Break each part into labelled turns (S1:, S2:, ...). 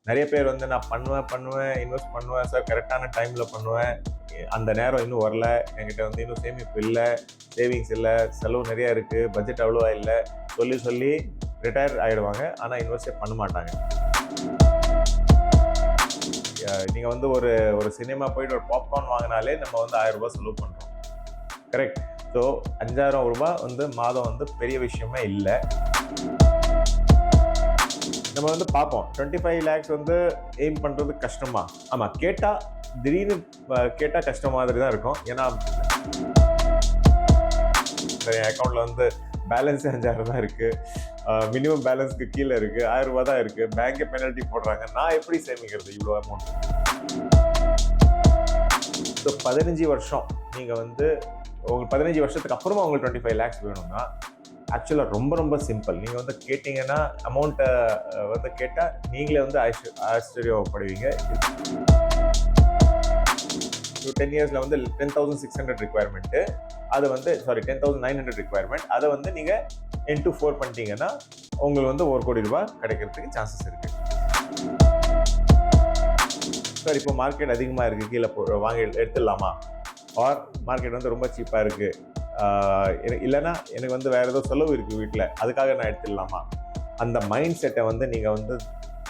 S1: நிறைய பேர் வந்து நான் பண்ணுவேன் இன்வெஸ்ட் பண்ணுவேன் சார், கரெக்டான டைமில் பண்ணுவேன், அந்த நேரம் இன்னும் வரல, என்கிட்ட வந்து இன்னும் சேமிப்பு இல்லை, சேவிங்ஸ் இல்லை, செலவு நிறையா இருக்குது, பட்ஜெட் அவ்வளோவா இல்லை சொல்லி ரிட்டையர் ஆகிடுவாங்க. ஆனால் இன்வெஸ்டே பண்ண மாட்டாங்க. நீங்கள் வந்து ஒரு சினிமா போயிட்டு ஒரு பாப்கார்ன் வாங்கினாலே நம்ம வந்து 1000 ரூபாய் செலவு பண்ணுறோம். கரெக்ட். ஸோ 5000 ரூபாய் வந்து மாதம் வந்து பெரிய விஷயமே இல்லை. நம்ம வந்து பார்ப்போம் 25 lakhs வந்து எய்ம் பண்ணுறது கஷ்டமா? ஆமாம், கேட்டால் திடீர்னு கேட்டால் கஷ்டம் மாதிரி தான் இருக்கும். ஏன்னா என் அக்கௌண்ட்டில் வந்து பேலன்ஸே 5000 தான் இருக்குது, மினிமம் பேலன்ஸ்க்கு கீழே இருக்குது, 1000 ரூபா தான் இருக்குது, பேங்கே பெனல்ட்டி போடுறாங்க, நான் எப்படி சேமிக்கிறது இவ்வளோ அமௌண்ட்? ஸோ 15 வருஷம் நீங்கள் வந்து உங்களுக்கு 15 வருஷத்துக்கு அப்புறமா உங்களுக்கு 25 lakhs வேணும்னா ஆக்சுவலாக ரொம்ப சிம்பிள். நீங்கள் வந்து கேட்டிங்கன்னா அமௌண்ட்டை வந்து கேட்டால் நீங்களே வந்து ஆச்சரியப்படுவீங்க. 10 இயர்ஸில் வந்து 10,600 ரிக்வயர்மெண்ட்டு, அது வந்து 10,900 ரிக்வயர்மெண்ட், அதை வந்து நீங்கள் into 4 பண்ணிட்டீங்கன்னா உங்களுக்கு வந்து 1 கோடி ரூபாய் கிடைக்கிறதுக்கு சான்சஸ் இருக்குது. சார் இப்போ மார்க்கெட் அதிகமாக இருக்குது, கீழே வாங்கி எடுத்துடலாமா? ஆர் மார்க்கெட் வந்து ரொம்ப சீப்பாக இருக்குது, இல்லைன்னா எனக்கு வந்து வேறு ஏதோ செலவு இருக்குது வீட்டில், அதுக்காக நான் எடுத்துடலாமா? அந்த மைண்ட் செட்டை வந்து நீங்கள் வந்து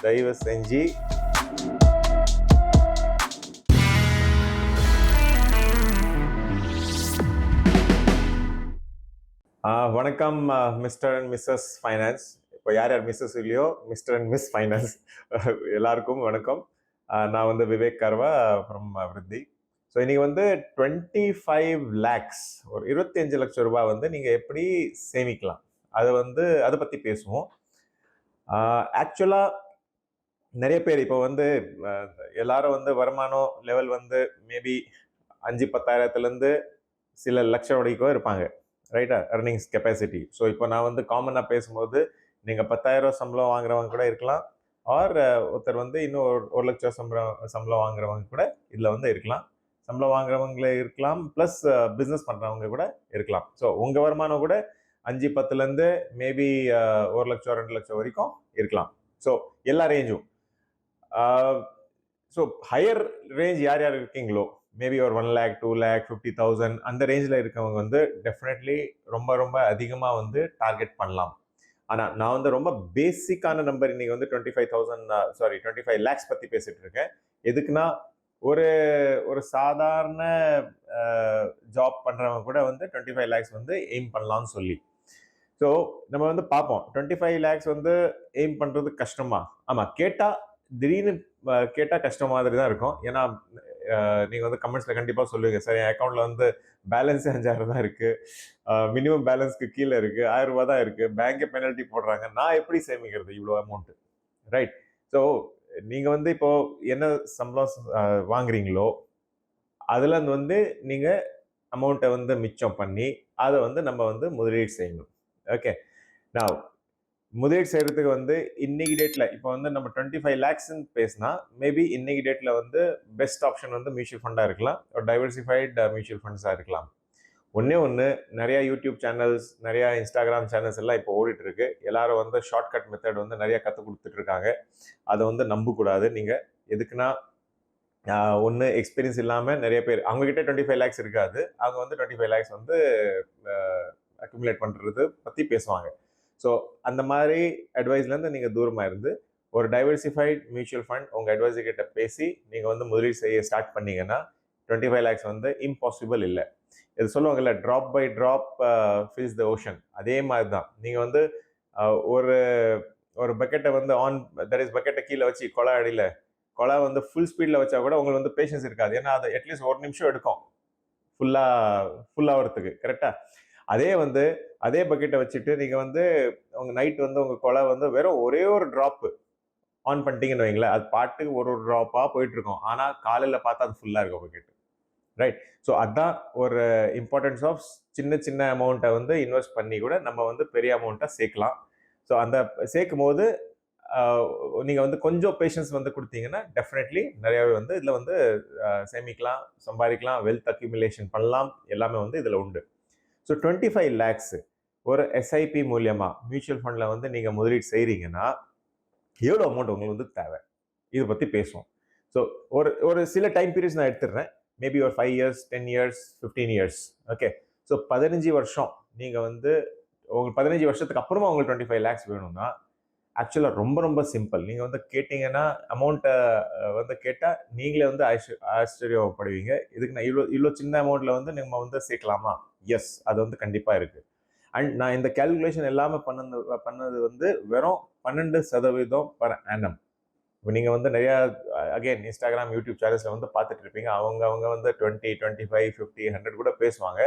S1: தயவு செஞ்சு வணக்கம் மிஸ்டர் அண்ட் மிஸ்ஸஸ் ஃபைனான்ஸ். இப்போ யார் மிஸ்ஸஸ் இல்லையோ, மிஸ்டர் அண்ட் மிஸ் ஃபைனான்ஸ் எல்லாருக்கும் வணக்கம். நான் வந்து விவேக் கர்வா ஃப்ரம் விருத்தி. ஸோ இன்றைக்கி வந்து 25 lakhs, ஒரு 25 லட்சம் ரூபாய் வந்து நீங்கள் எப்படி சேமிக்கலாம், அதை பற்றி பேசுவோம். ஆக்சுவலாக நிறைய பேர் இப்போ வந்து எல்லாரும் வந்து வருமானம் லெவல் வந்து மேபி 5-10,000 சில லட்சம் வரைக்கும் இருப்பாங்க, ரைட்டா, earnings கெப்பாசிட்டி. ஸோ இப்போ நான் வந்து காமனாக பேசும்போது நீங்கள் 10,000 சம்பளம் வாங்குறவங்க கூட இருக்கலாம், ஆர் ஒருத்தர் வந்து இன்னும் 1 லட்சம் சம்பளம் வாங்குறவங்க கூட இதில் வந்து இருக்கலாம், சம்பளம் வாங்குறவங்களே இருக்கலாம், ப்ளஸ் பிஸ்னஸ் பண்ணுறவங்க கூட இருக்கலாம். ஸோ உங்கள் வருமானம் கூட 5-10 மேபி 1 லட்சம் 2 லட்சம் வரைக்கும் இருக்கலாம். ஸோ எல்லா ரேஞ்சும். ஸோ ஹையர் ரேஞ்ச் யார் இருக்கீங்களோ, மேபி ஒரு 1 lakh 2 lakh 50,000 அந்த ரேஞ்சில் இருக்கவங்க வந்து டெஃபினெட்லி ரொம்ப அதிகமாக வந்து டார்கெட் பண்ணலாம். ஆனால் நான் வந்து ரொம்ப பேசிக்கான நம்பர் இன்னைக்கு வந்து 25 lakhs பற்றி பேசிட்டு இருக்கேன். எதுக்குன்னா ஒரு சாதாரண ஜாப் பண்ணுறவங்க கூட வந்து 25 lakhs வந்து எய்ம் பண்ணலாம்னு சொல்லி. ஸோ நம்ம வந்து பார்ப்போம் 25 lakhs வந்து எய்ம் பண்ணுறது கஷ்டமா? ஆமாம், கேட்டால் திடீர்னு கேட்டால் கஷ்டம் மாதிரி தான் இருக்கும். ஏன்னா நீங்கள் வந்து கமெண்ட்ஸில் கண்டிப்பாக சொல்லுவீங்க, சார் என் அக்கௌண்ட்டில் வந்து பேலன்ஸே 5000 தான் இருக்குது, மினிமம் பேலன்ஸ்க்கு கீழே இருக்குது, 1000 ரூபா தான் இருக்குது, பேங்கே பெனல்ட்டி போடுறாங்க, நான் எப்படி சேமிக்கிறது இவ்வளோ அமௌண்ட்டு? ரைட். ஸோ நீங்கள் வந்து இப்போது என்ன சம்பளம் வாங்குறீங்களோ அதில் வந்து நீங்கள் அமௌண்ட்டை வந்து மிச்சம் பண்ணி அதை வந்து நம்ம வந்து முதலீடு செய்யணும். ஓகே, நான் முதலீடு செய்கிறதுக்கு வந்து இன்னைக்கு டேட்டில் இப்போ வந்து நம்ம 25 lakhsன்னு பேசினா மேபி இன்னைக்கு டேட்டில் வந்து பெஸ்ட் ஆப்ஷன் வந்து மியூச்சுவல் ஃபண்டாக இருக்கலாம், ஒரு டைவர்சிஃபைட் மியூச்சுவல் ஃபண்ட்ஸாக இருக்கலாம். ஒன்று நிறையா யூடியூப் சேனல்ஸ், நிறையா இன்ஸ்டாகிராம் சேனல்ஸ் எல்லாம் இப்போ ஓடிட்டு இருக்கு. எல்லாரும் வந்து ஷார்ட்கட் மெத்தட் வந்து நிறையா கற்றுக் கொடுத்துட்டு இருக்காங்க. அதை வந்து நம்பக்கூடாது. நீங்கள் எதுக்குன்னா ஒன்று எக்ஸ்பீரியன்ஸ் இல்லாமல் நிறைய பேர் அவங்ககிட்ட 25 lakhs இருக்காது, அவங்க வந்து 25 lakhs வந்து அக்யூமுலேட் பண்ணுறது பற்றி பேசுவாங்க. ஸோ அந்த மாதிரி அட்வைஸ்லேருந்து நீங்கள் தூரமாக இருந்து ஒரு டைவர்சிஃபைட் மியூச்சுவல் ஃபண்ட் உங்கள் அட்வைசர் கிட்ட பேசி நீங்கள் வந்து முதலீடு செய்ய ஸ்டார்ட் பண்ணீங்கன்னா 25 lakhs வந்து இம்பாசிபிள் இல்லை. இது சொல்லுவாங்கல்ல, drop by drop fills the ocean. அதே மாதிரி தான் நீங்கள் வந்து ஒரு பக்கெட்டை வந்து பக்கெட்டை கீழே வச்சு கொலை வந்து ஃபுல் ஸ்பீடில் வச்சா கூட உங்களுக்கு வந்து பேஷன்ஸ் இருக்காது. ஏன்னா அது அட்லீஸ்ட் 1 நிமிஷம் எடுக்கும் ஃபுல்லாகிறதுக்கு, கரெக்டாக? அதே பக்கெட்டை வச்சுட்டு நீங்கள் வந்து உங்கள் நைட் வந்து உங்கள் கொலை வந்து வெறும் ஒரே ஒரு ட்ராப்பு ஆன் பண்ணிட்டீங்கன்னு வைங்களேன், அது பாட்டுக்கு ஒரு ட்ராப்பாக போயிட்டுருக்கோம். ஆனால் காலையில் பார்த்தா அது ஃபுல்லாக இருக்கும் பக்கெட்டு, ரைட்? ஸோ அதுதான் ஒரு இம்பார்ட்டன்ஸ் ஆஃப் சின்ன அமௌண்ட்டை வந்து இன்வெஸ்ட் பண்ணி கூட நம்ம வந்து பெரிய அமௌண்ட்டை சேர்க்கலாம். ஸோ அந்த சேர்க்கும் போது நீங்கள் வந்து கொஞ்சம் பேஷன்ஸ் வந்து கொடுத்தீங்கன்னா டெஃபினெட்லி நிறையாவே வந்து இதில் வந்து சேமிக்கலாம், சம்பாதிக்கலாம், வெல்த் அக்யூமுலேஷன் பண்ணலாம், எல்லாமே வந்து இதில் உண்டு. ஸோ 25 lakhs ஒரு எஸ்ஐபி மூலியமாக மியூச்சுவல் ஃபண்டில் வந்து நீங்கள் முதலீடு செய்கிறீங்கன்னா எவ்வளோ அமௌண்ட் உங்களுக்கு வந்து தேவை? இதை பற்றி பேசுவோம். ஸோ ஒரு ஒரு சில டைம் பீரியட்ஸ் நான் எடுத்துடுறேன். மேபி ஒரு 5 years, 10 years, 15 years. Okay, so 15 வருஷம் நீங்கள் வந்து உங்களுக்கு 15 வருஷத்துக்கு அப்புறமா உங்களுக்கு 25 லேக்ஸ் வேணும்னா ஆக்சுவலாக ரொம்ப ரொம்ப சிம்பிள். நீங்கள் வந்து கேட்டிங்கன்னா அமௌண்ட்டை வந்து கேட்டால் நீங்களே வந்து ஆச்சரியப்படுவீங்க. இதுக்கு நான் இவ்வளோ சின்ன அமௌண்ட்டில் வந்து நம்ம வந்து சேர்க்கலாமா? எஸ், அது வந்து கண்டிப்பாக இருக்குது. அண்ட் நான் இந்த கேல்குலேஷன் எல்லாமே பண்ணது வந்து வெறும் 12% பர் ஆனம். இப்போ நீங்கள் வந்து நிறையா அகைன் இன்ஸ்டாகிராம், யூடியூப் சேனல்ஸில் வந்து பார்த்துட்டு இருப்பீங்க. அவங்க வந்து 20, 25, 50, 100 கூட பேசுவாங்க.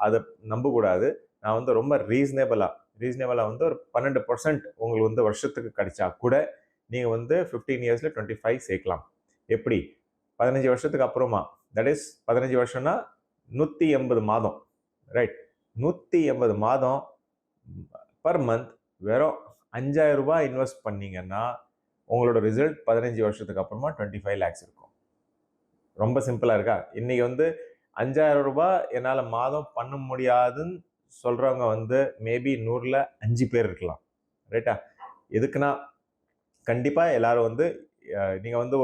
S1: அதை நம்பக்கூடாது. நான் வந்து ரொம்ப ரீசனபிளாக வந்து ஒரு 12% உங்களுக்கு வந்து வருஷத்துக்கு கிடைச்சா கூட நீங்கள் வந்து 15 இயர்ஸில் 25 சேர்க்கலாம். எப்படி? 15 வருஷத்துக்கு அப்புறமா, தட் இஸ் 15 வருஷம்னா 180 மாதம், ரைட்? 180 மாதம் பர் மந்த் வெறும் 5000 ரூபாய் இன்வெஸ்ட் பண்ணீங்கன்னா உங்களோட ரிசல்ட் 15 வருஷத்துக்கு அப்புறமா 25 லேக்ஸ் இருக்கும். ரொம்ப சிம்பிளாக இருக்கா? இன்னைக்கு வந்து 5000 ரூபாய் என்னால் மாதம் பண்ண முடியாதுன்னு சொல்கிறவங்க வந்து மேபி 100ல் 5 பேர் இருக்கலாம், ரைட்டா? எதுக்குன்னா கண்டிப்பாக எல்லாரும் வந்து நீங்கள் வந்து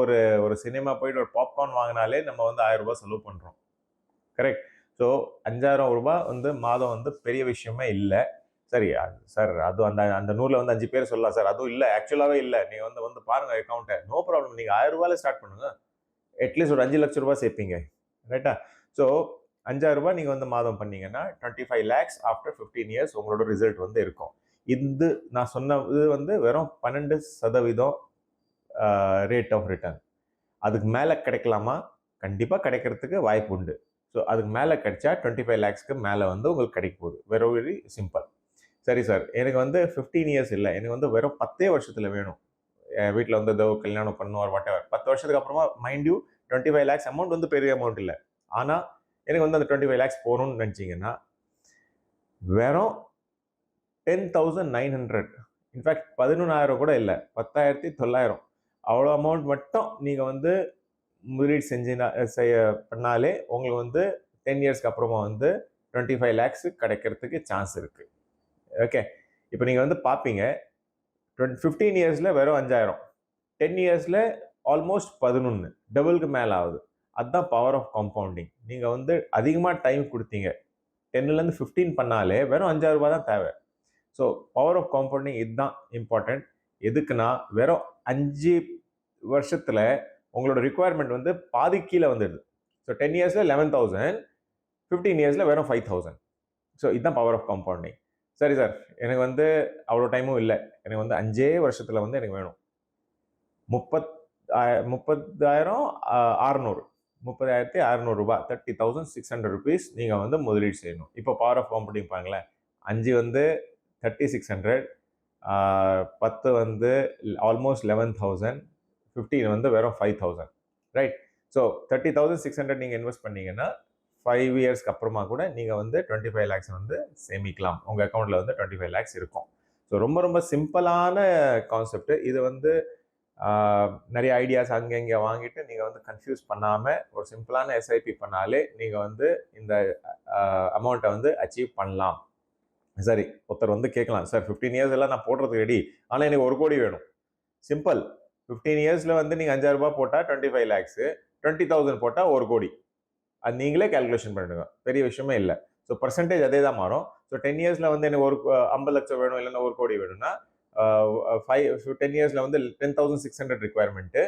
S1: ஒரு சினிமா போயிட்டு ஒரு பாப்கார்ன் வாங்கினாலே நம்ம வந்து 1000 ரூபாய் செலவு பண்ணுறோம், கரெக்ட்? ஸோ 5000 ரூபாய் வந்து மாதம் வந்து பெரிய விஷயமே இல்லை. சரி சார், அதுவும் அந்த 100ல் வந்து 5 பேர் சொல்லலாம் சார், அதுவும் இல்லை, ஆக்சுவலாகவே இல்லை. நீங்கள் வந்து பாருங்கள் அக்கௌண்ட்டை, நோ ப்ராப்ளம். நீங்கள் 1000 ரூபாயில் ஸ்டார்ட் பண்ணுங்க, அட்லீஸ்ட் ஒரு 5 லட்ச ரூபாய் சேர்ப்பீங்க, ரைட்டா? ஸோ 5000 ரூபாய் நீங்கள் வந்து மாதம் பண்ணீங்கன்னா 25 லேக்ஸ் ஆஃப்டர் 15 இயர்ஸ் உங்களோட ரிசல்ட் வந்து இருக்கும். இது நான் சொன்னது வந்து வெறும் 12% ரேட் ஆஃப் ரிட்டர்ன். அதுக்கு மேலே கிடைக்கலாமா? கண்டிப்பாக கிடைக்கிறதுக்கு வாய்ப்பு உண்டு. ஸோ அதுக்கு மேலே கிடைச்சா 25 லேக்ஸ்க்கு மேலே வந்து உங்களுக்கு கிடைக்க போகுது. Very simple. சரி சார், எனக்கு வந்து 15 இயர்ஸ் இல்லை, எனக்கு வந்து வெறும் 10 வருஷத்தில் வேணும். வீட்டில் வந்து ஏதோ கல்யாணம் பண்ணுவார், வாட் எவர். 10 வருஷத்துக்கு அப்புறமா மைண்ட் யூ 25 லேக்ஸ் அமௌண்ட் வந்து பெரிய அமௌண்ட் இல்லை. ஆனால் எனக்கு வந்து அந்த 25 லேக்ஸ் போகணும்னு நினச்சிங்கன்னா வெறும் 10,900, இன்ஃபேக்ட் 11,000 கூட இல்லை, 10,900 அவ்வளோ அமௌண்ட் மட்டும் நீங்கள் வந்து முதலீடு பண்ணாலே உங்களுக்கு வந்து 10 இயர்ஸ்க்கு அப்புறமா வந்து 25 லேக்ஸ் கிடைக்கிறதுக்கு சான்ஸ் இருக்குது. ஓகே, இப்போ நீங்கள் வந்து பார்ப்பீங்க 15 இயர்ஸில் வெறும் 5000, 10 இயர்ஸில் ஆல்மோஸ்ட் 11, டபுளுக்கு மேலே ஆகுது. அதுதான் பவர் ஆஃப் காம்பவுண்டிங். நீங்கள் வந்து அதிகமாக டைம் கொடுத்தீங்க, 10லேருந்து 15 பண்ணாலே வெறும் 5000 ரூபாய் தான் தேவை. ஸோ பவர் ஆஃப் காம்பவுண்டிங் இதுதான் இம்பார்ட்டன்ட். எதுக்குன்னா வெறும் 5 வருஷத்தில் உங்களோட ரிக்குவயர்மெண்ட் வந்து பாதி கீழே வந்துடுது. ஸோ 10 இயர்ஸில் 11,000, 15 இயர்ஸில் வெறும் 5,000. ஸோ இதுதான் பவர் ஆஃப் காம்பவுண்டிங். சரி சார், எனக்கு வந்து அவ்வளோ டைமும் இல்லை, எனக்கு வந்து 5 வருஷத்தில் வந்து எனக்கு வேணும் 30,600 ரூபாய், 30,600 ருபீஸ் நீங்கள் வந்து முதலீடு செய்யணும். இப்போ பவர் ஆஃப் காம்பவுண்டிங் பாருங்களேன். 5 வந்து 3600, 10 வந்து ஆல்மோஸ்ட் 11,000, 15 வந்து வெறும் 5,000, ரைட்? ஸோ 30,600 நீங்கள் இன்வெஸ்ட் பண்ணீங்கன்னா 5 இயர்ஸ்க்கு அப்புறமா கூட நீங்கள் வந்து 25 லேக்ஸ் வந்து சேமிக்கலாம். உங்கள் அக்கௌண்ட்டில் வந்து 25 லேக்ஸ் இருக்கும். ஸோ ரொம்ப ரொம்ப சிம்பிளான கான்செப்ட். இது வந்து நிறைய ஐடியாஸ் அங்கே இங்கே வாங்கிட்டு நீங்கள் வந்து கன்ஃபியூஸ் பண்ணாமல் ஒரு சிம்பிளான எஸ்ஐபி பண்ணாலே நீங்கள் வந்து இந்த அமௌண்ட்டை வந்து அச்சீவ் பண்ணலாம். சரி, ஒருத்தர் வந்து கேட்கலாம், சார் 15 இயர்ஸ் எல்லாம் நான் போடுறதுக்கு ரெடி, ஆனால் எனக்கு 1 கோடி வேணும். சிம்பிள். 15 இயர்ஸில் வந்து நீங்கள் 5000 ரூபாய் போட்டால் 25 லேக்ஸு, 20,000 போட்டால் 1 கோடி. அது நீங்களே கால்குலேஷன் பண்ணிடுங்க, பெரிய விஷயமே இல்லை. ஸோ பர்சன்டேஜ் அதே தான் மாறும். ஸோ 10 இயர்ஸில் வந்து எனக்கு 50 லட்சம் வேணும், இல்லைன்னா 1 கோடி வேணும்னா 10 இயர்ஸில் வந்து 10,600 ரிக்குவயர்மெண்ட்டு,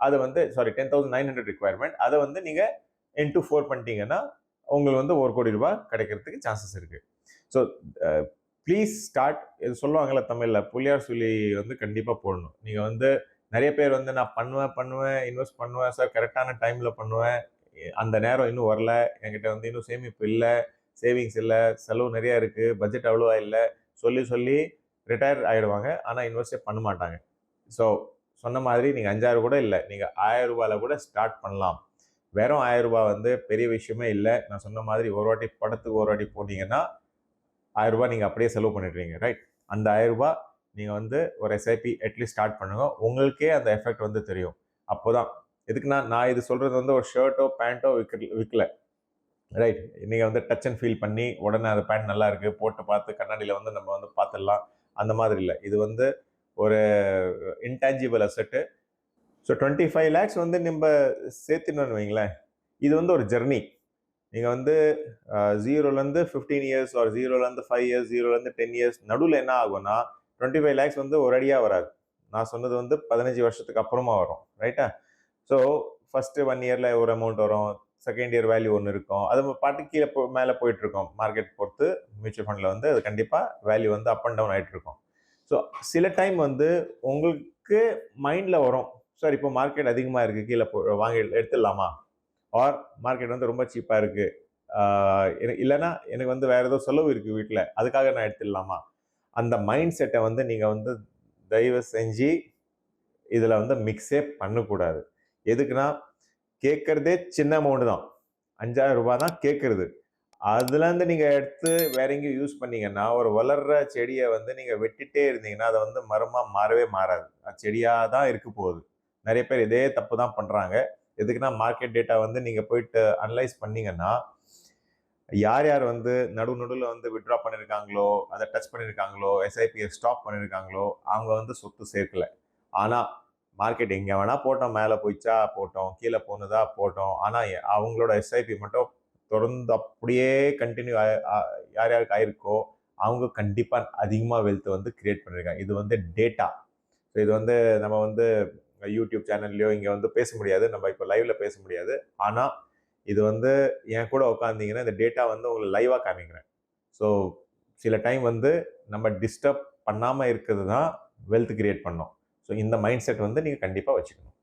S1: அதை வந்து 10,900 ரிக்குவயர்மெண்ட், அதை வந்து நீங்கள் into 4 பண்ணிட்டீங்கன்னா உங்களுக்கு வந்து 1 கோடி ரூபாய் கிடைக்கிறதுக்கு சான்சஸ் இருக்குது. So please start. இது சொல்லுவாங்கள்ல தமிழில், புள்ளியார் சொல்லி வந்து கண்டிப்பாக போடணும். நீங்கள் வந்து நிறைய பேர் வந்து நான் பண்ணுவேன், இன்வெஸ்ட் பண்ணுவேன் சார், கரெக்டான டைமில் பண்ணுவேன், அந்த நேரம் இன்னும் வரல, என்கிட்ட வந்து இன்னும் சேமிப்பு இல்லை, சேவிங்ஸ் இல்லை, செலவு நிறையா இருக்குது, பட்ஜெட் அவ்வளோவா இல்லை, சொல்லி ரிட்டையர் ஆகிடுவாங்க. ஆனால் இன்வெஸ்டே பண்ண மாட்டாங்க. ஸோ சொன்ன மாதிரி நீங்கள் 5000 கூட இல்லை, நீங்கள் 1000 ரூபாயில் கூட ஸ்டார்ட் பண்ணலாம். வெறும் 1000 ரூபாய் வந்து பெரிய விஷயமே இல்லை. நான் சொன்ன மாதிரி ஒரு வாட்டி படத்துக்கு ஒரு வாட்டி போனீங்கன்னா 1000 ரூபாய் நீங்கள் அப்படியே செலவு பண்ணிடுறீங்க, ரைட்? அந்த 1000 ரூபாய் நீங்கள் வந்து ஒரு எஸ்ஐபி அட்லீஸ்ட் ஸ்டார்ட் பண்ணுங்க, உங்களுக்கே அந்த எஃபெக்ட் வந்து தெரியும். அப்போதான் எதுக்குன்னா, நான் இது சொல்கிறது வந்து ஒரு ஷர்ட்டோ பேண்ட்டோ விற்கல, ரைட்? நீங்கள் வந்து டச் அண்ட் ஃபீல் பண்ணி உடனே அந்த பேண்ட் நல்லா இருக்குது போட்டு பார்த்து கண்ணாடியில் வந்து நம்ம வந்து பார்த்துடலாம், அந்த மாதிரி இல்லை. இது வந்து ஒரு இன்டான்ஜிபிள் அசெட்டு. ஸோ 25 லேக்ஸ் வந்து நம்ம சேர்த்துனோன்னு வைங்களேன், இது வந்து ஒரு ஜெர்னி. நீங்கள் வந்து ஜீரோலேருந்து 15 இயர்ஸ் ஒரு ஜீரோலேருந்து 5 இயர்ஸ், ஜீரோலேருந்து 10 இயர்ஸ் நடுவில் என்ன ஆகும்னா 25 லேக்ஸ் வந்து ஒரு அடியாக வராது. நான் சொன்னது வந்து 15 வருஷத்துக்கு அப்புறமா வரும், ரைட்டா? ஸோ ஃபஸ்ட்டு 1 இயரில் ஒரு அமௌண்ட் வரும், செகண்ட் இயர் வேல்யூ ஒன்று இருக்கும், அது பாட்டு கீழே மேலே போயிட்டு இருக்கோம். மார்க்கெட் பொறுத்து மியூச்சுவல் ஃபண்டில் வந்து அது கண்டிப்பாக வேல்யூ வந்து அப் அண்ட் டவுன் ஆகிட்டு இருக்கும். ஸோ சில டைம் வந்து உங்களுக்கு மைண்டில் வரும், சார் இப்போ மார்க்கெட் அதிகமாக இருக்குது, கீழே வாங்கி எடுத்துடலாமா, ஆர் மார்க்கெட் வந்து ரொம்ப சீப்பாக இருக்குது, இல்லைன்னா எனக்கு வந்து வேறு ஏதோ செலவு இருக்குது வீட்டில், அதுக்காக நான் எடுத்துடலாமா. அந்த மைண்ட் செட்டை வந்து நீங்கள் வந்து தயவு செஞ்சு இதில் வந்து மிக்ஸே பண்ணக்கூடாது. எதுக்குன்னா கேட்குறதே சின்ன அமௌண்ட் தான், 5000 ரூபாய் தான் கேட்குறது. அதுலேருந்து நீங்கள் எடுத்து வேற எங்கேயும் யூஸ் பண்ணீங்கன்னா, ஒரு வளர்ற செடியை வந்து நீங்கள் வெட்டிட்டே இருந்தீங்கன்னா அதை வந்து மரமாக மாறவே மாறாது, அது செடியாக தான் இருக்க போகுது. நிறைய பேர் இதே தப்பு தான் பண்ணுறாங்க. எதுக்குன்னா மார்க்கெட் டேட்டா வந்து நீங்கள் போயிட்டு அனலைஸ் பண்ணீங்கன்னா, யார் யார் வந்து நடுவில் வந்து விட்ரா பண்ணியிருக்காங்களோ, அதை டச் பண்ணியிருக்காங்களோ, எஸ்ஐபியை ஸ்டாப் பண்ணியிருக்காங்களோ, அவங்க வந்து சொத்து சேர்க்கல. ஆனால் மார்க்கெட் எங்கே வேணால் போட்டோம், மேலே போயிச்சா போட்டோம், கீழே போனதா போட்டோம், ஆனால் அவங்களோட எஸ்ஐபி மட்டும் தொடர்ந்து அப்படியே கண்டினியூ யார் யாருக்கு ஆயிருக்கோ அவங்க கண்டிப்பாக அதிகமாக வெல்த் வந்து கிரியேட் பண்ணியிருக்காங்க. இது வந்து டேட்டா. ஸோ இது வந்து நம்ம வந்து யூடியூப் சேனல்லையோ இங்கே வந்து பேச முடியாது, நம்ம இப்போ லைவ்ல பேச முடியாது. ஆனால் இது வந்து என் கூட உட்காந்தீங்கன்னா இந்த டேட்டா வந்து உங்களுக்கு லைவாக காமிக்கிறேன். ஸோ சில டைம் வந்து நம்ம டிஸ்டர்ப் பண்ணாமல் இருக்கிறது தான் வெல்த் கிரியேட் பண்ணோம். ஸோ இந்த மைண்ட் செட் வந்து நீங்கள் கண்டிப்பாக வச்சுக்கணும்.